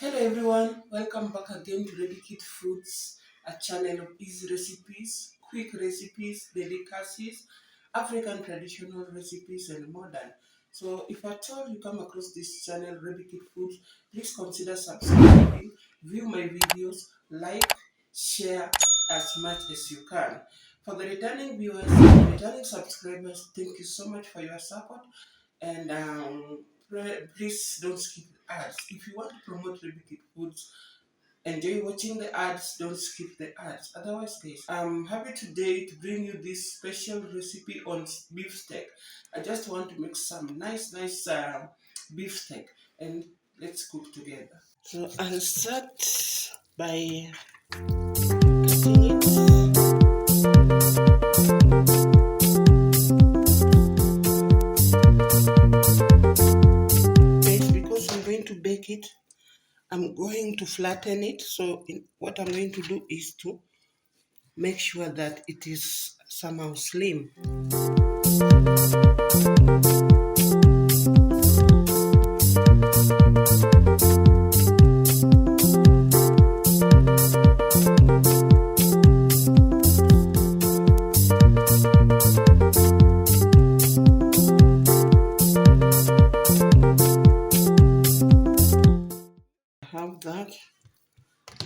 Hello everyone, welcome back again to Ready Kid Foods, a channel of easy recipes, quick recipes, delicacies, African traditional recipes and modern. So if at all you come across this channel, Ready Kid Foods, please consider subscribing, view my videos, like, share as much as you can. For the returning viewers and returning subscribers, thank you so much for your support and please don't skip ads. If you want to promote Rebecca Foods, enjoy watching the ads, don't skip the ads. Otherwise, guys, I'm happy today to bring you this special recipe on beef steak. I just want to make some nice beef steak and let's cook together. So I'll start by cutting it. Because I'm going to bake it, I'm going to flatten it. So what I'm going to do is to make sure that it is somehow slim.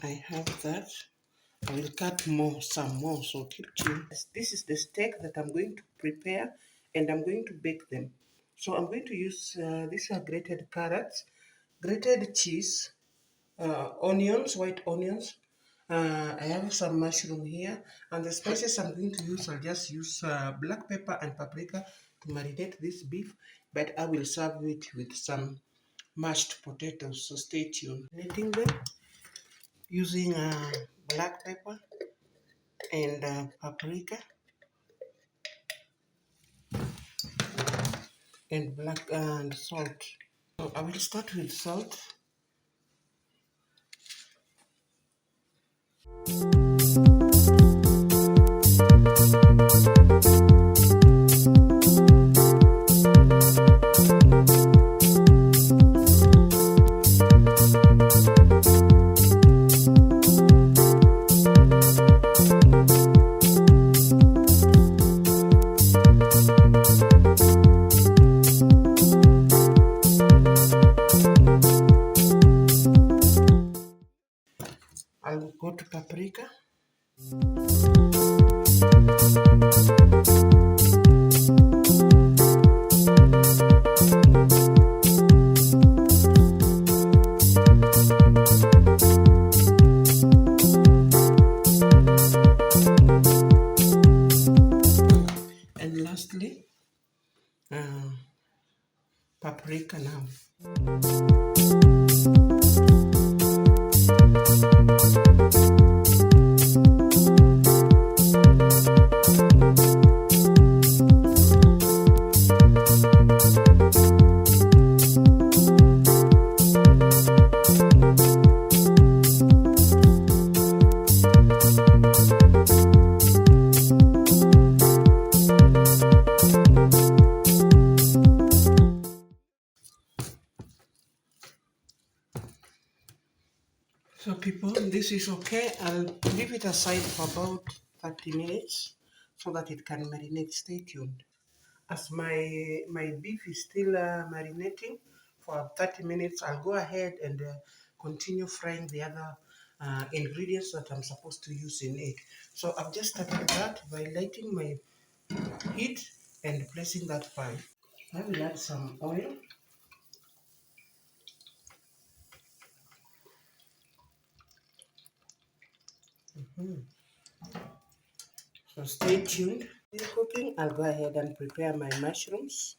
I have that. I will cut some more, so keep tuned. This is the steak that I'm going to prepare and I'm going to bake them. So I'm going to use, these are grated carrots, grated cheese, onions, white onions. I have some mushroom here, and the spices I'm going to use, I'll just use black pepper and paprika to marinate this beef, but I will serve it with some mashed potatoes, so stay tuned. Marinating them using black pepper and paprika and black and salt. So I will start with salt. I'll go to paprika. And lastly, paprika now. So people, this is okay. I'll leave it aside for about 30 minutes so that it can marinate. Stay tuned. As my beef is still marinating for 30 minutes, I'll go ahead and continue frying the other ingredients that I'm supposed to use in it. So I've just started that by lighting my heat and placing that pan. I will add some oil. So stay tuned. While cooking, I'll go ahead and prepare my mushrooms.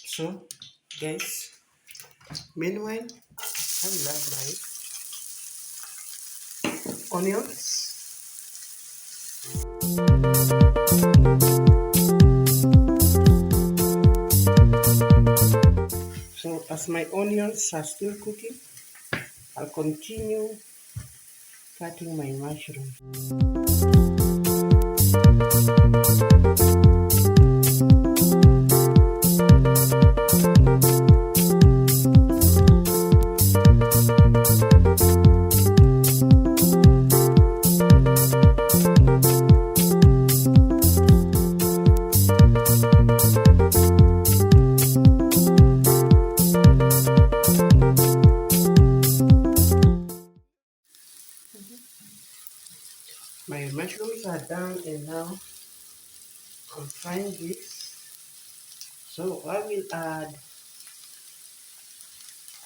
So, guys, meanwhile, I will add my onions. As my onions are still cooking, I'll continue cutting my mushrooms. My mushrooms are done, and now I'm frying this. So I will add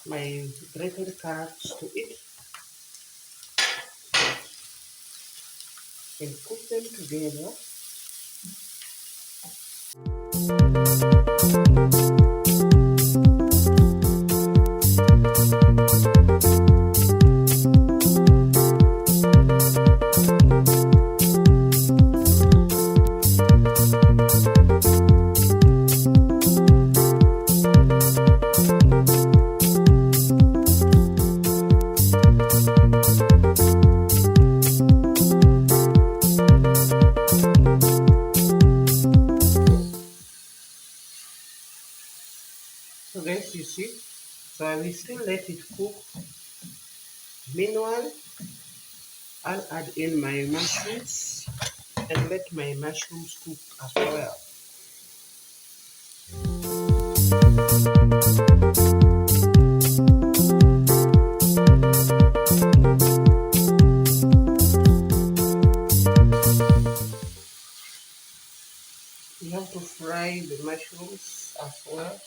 my grated carrots to it and cook them together. So guys, you see, so I will still let it cook. Meanwhile, I'll add in my mushrooms and let my mushrooms cook as well. You have to fry the mushrooms as well.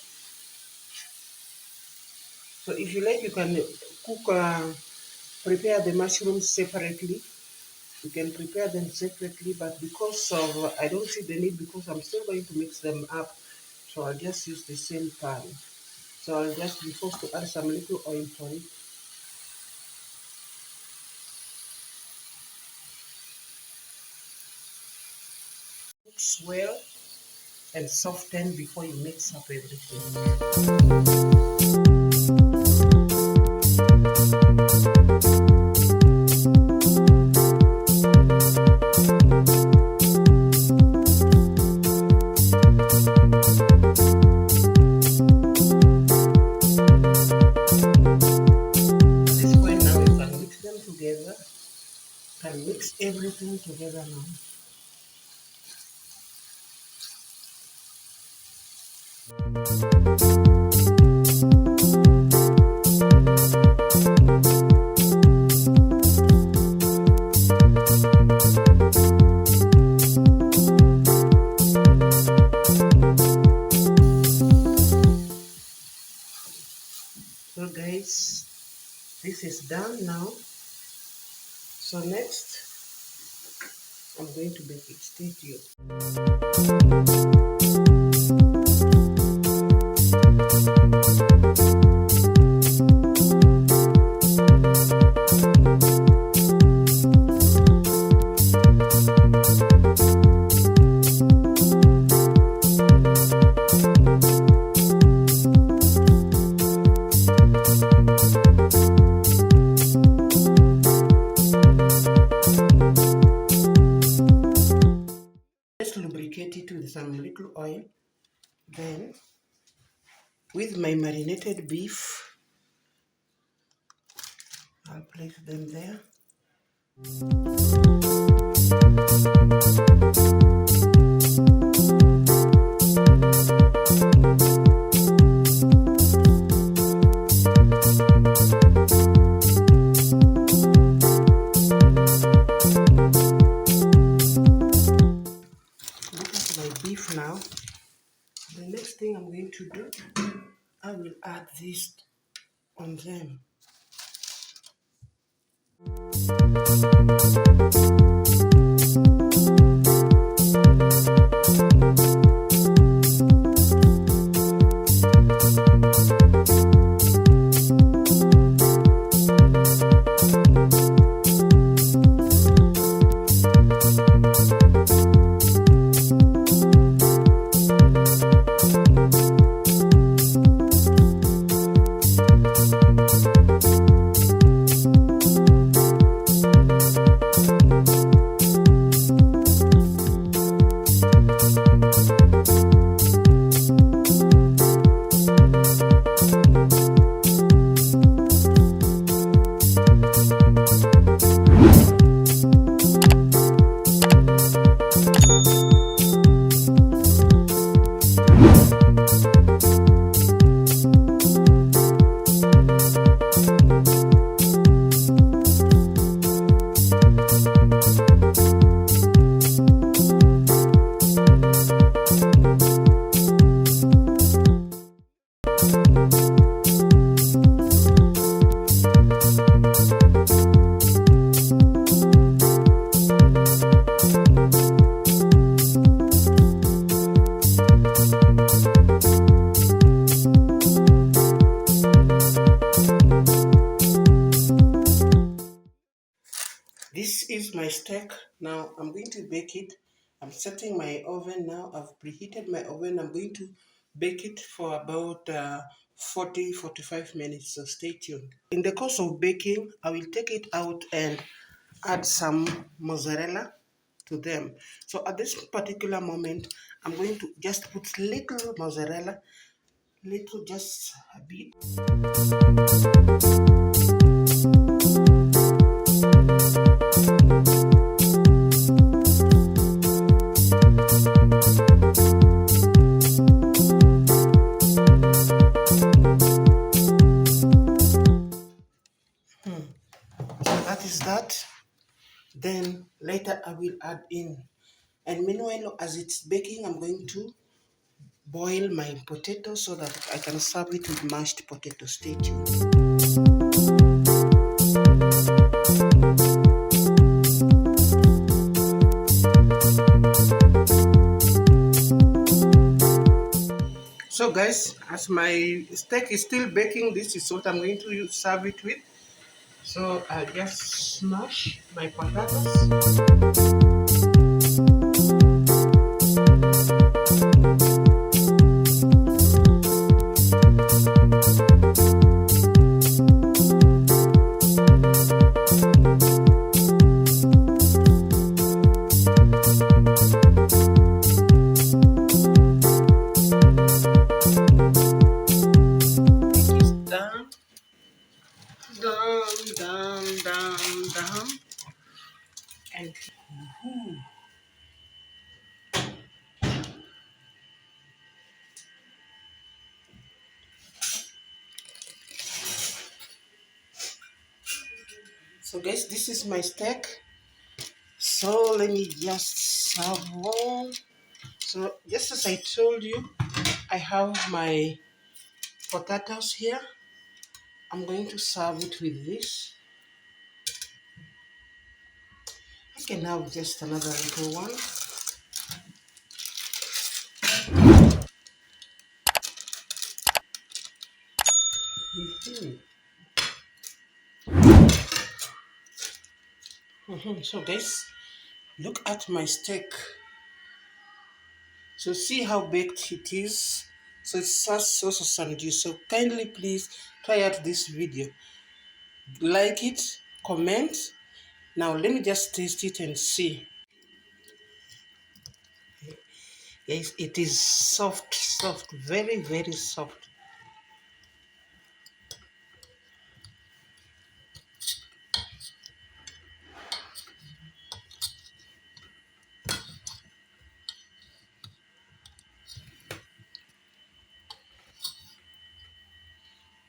So if you like, you can prepare the mushrooms separately. You can prepare them separately, but because of I don't see the need, because I'm still going to mix them up, so I'll just use the same pan. So I'll just be forced to add some little oil for it. Mix well and soften before you mix up everything. Can mix everything together now. So guys, this is done now. So next, I'm going to bake it. Stay tuned. Lubricate it with some little oil. Then with my marinated beef, I'll place them there. Beef now. The next thing I'm going to do, I will add this on them. steak. Now I'm going to bake it. I'm setting my oven now. I've preheated my oven. I'm going to bake it for about 40-45 minutes. So stay tuned. In the course of baking, I will take it out and add some mozzarella to them. So at this particular moment, I'm going to just put little mozzarella, little, just a bit. So that is that. Then later I will add in. And meanwhile, as it's baking, I'm going to boil my potato so that I can serve it with mashed potato. Stay tuned. So guys, as my steak is still baking, this is what I'm going to serve it with. So I'll just smash my potatoes. Down, down, down, down, down, and so guys, this is my steak. So let me just serve one. So just as I told you, I have my potatoes here. I'm going to serve it with this. I can have just another little one. So guys, look at my steak. So see how baked it is. So it's such sauce and juice. So kindly please try out this video. Like it, comment. Now let me just taste it and see. Yes, it is soft, soft, very, very soft.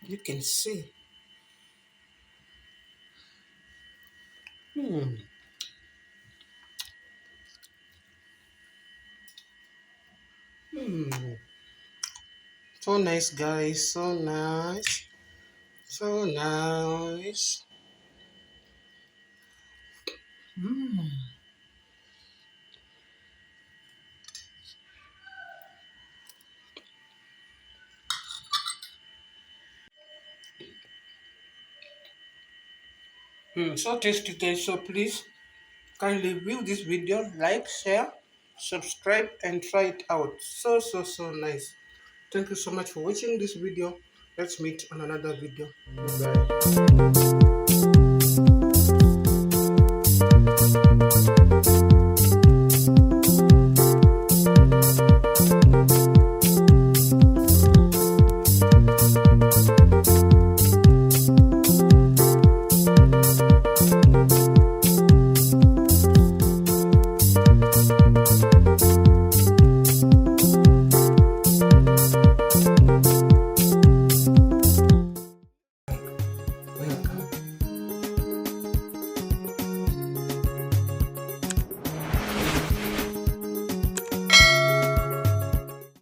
You can see. Hmm. Hmm. So nice, guys. So nice. So nice. Hmm. So tasty, guys. So please kindly view this video, like, share, subscribe, and try it out. So nice. Thank you so much for watching this video. Let's meet on another video. Bye.